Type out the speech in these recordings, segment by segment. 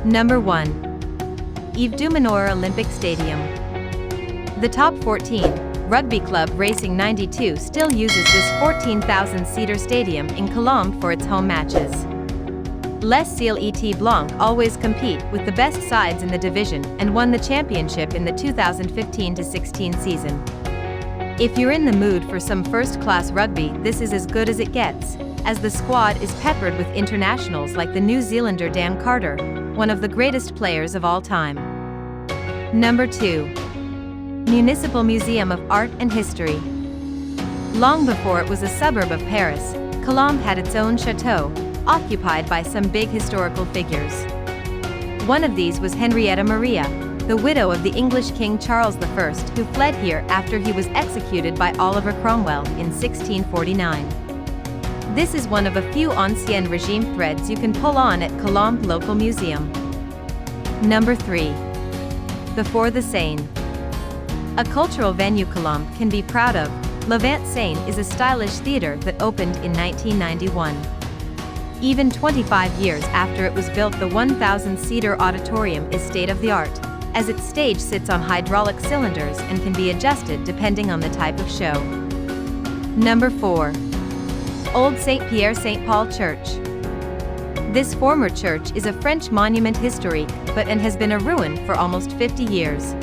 Number 1. Yves Dumenor Olympic Stadium. The top 14, Rugby Club Racing 92 still uses this 14,000-seater stadium in Colombes for its home matches. Les Cils et Blanc always compete with the best sides in the division and won the championship in the 2015-16 season. If you're in the mood for some first-class rugby, this is as good as it gets, as the squad is peppered with internationals like the New Zealander Dan Carter, one of the greatest players of all time. Number 2. Municipal Museum of Art and History. Long before it was a suburb of Paris, Colombes had its own chateau, occupied by some big historical figures. One of these was Henrietta Maria, the widow of the English King Charles I, who fled here after he was executed by Oliver Cromwell in 1649. This is one of a few Ancien Regime threads you can pull on at Colombes Local Museum. Number 3. Before the Seine. A cultural venue Colombes can be proud of, Levant Seine is a stylish theater that opened in 1991. Even 25 years after it was built, the 1,000-seater auditorium is state-of-the-art, as its stage sits on hydraulic cylinders and can be adjusted depending on the type of show. Number 4. Old St. Pierre St. Paul Church. This former church is a French monument historique, and has been a ruin for almost 50 years.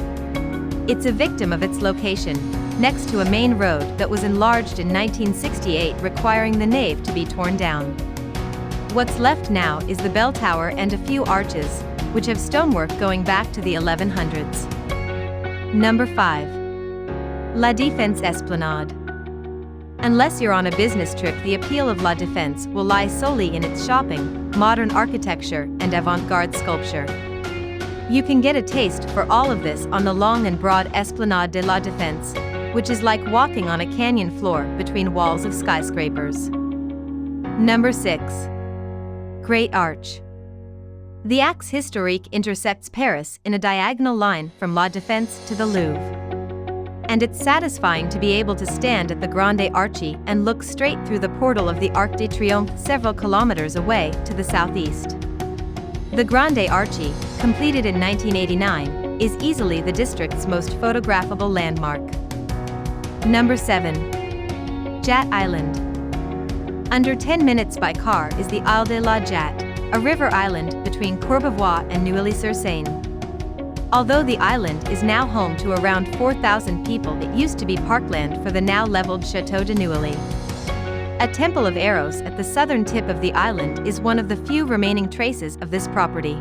It's a victim of its location, next to a main road that was enlarged in 1968, requiring the nave to be torn down. What's left now is the bell tower and a few arches, which have stonework going back to the 1100s. Number 5. La Defense Esplanade. Unless you're on a business trip, the appeal of La Defense will lie solely in its shopping, modern architecture, and avant-garde sculpture. You can get a taste for all of this on the long and broad Esplanade de la Défense, which is like walking on a canyon floor between walls of skyscrapers. Number 6. Great Arch. The Axe Historique intersects Paris in a diagonal line from La Défense to the Louvre. And it's satisfying to be able to stand at the Grande Arche and look straight through the portal of the Arc de Triomphe several kilometers away to the southeast. The Grande Arche, completed in 1989, is easily the district's most photographable landmark. Number 7. Jat Island. Under 10 minutes by car is the Île de la Jat, a river island between Courbevoie and Neuilly-sur-Seine. Although the island is now home to around 4,000 people, it used to be parkland for the now leveled Château de Neuilly. A temple of arrows at the southern tip of the island is one of the few remaining traces of this property.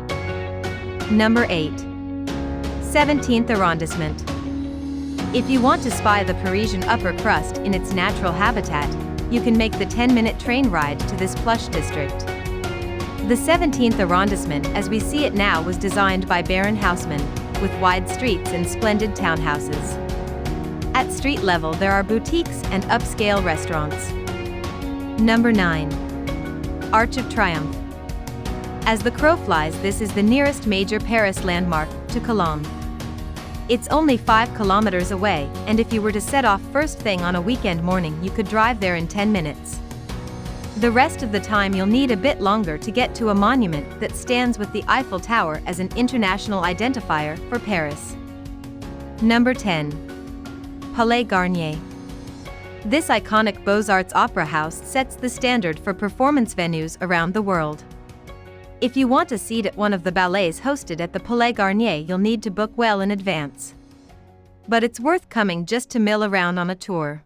Number 8. 17th Arrondissement. If you want to spy the Parisian upper crust in its natural habitat, you can make the 10-minute train ride to this plush district. The 17th arrondissement as we see it now was designed by Baron Haussmann, with wide streets and splendid townhouses. At street level there are boutiques and upscale restaurants. Number 9. Arch of Triumph. As the crow flies, this is the nearest major Paris landmark to Colombes. It's only 5 kilometers away, and if you were to set off first thing on a weekend morning, you could drive there in 10 minutes. The rest of the time you'll need a bit longer to get to a monument that stands with the Eiffel Tower as an international identifier for Paris. Number 10. Palais Garnier. This iconic Beaux-Arts opera house sets the standard for performance venues around the world. If you want a seat at one of the ballets hosted at the Palais Garnier, you'll need to book well in advance. But it's worth coming just to mill around on a tour.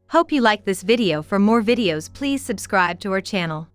Hope you like this video. For more videos, please subscribe to our channel.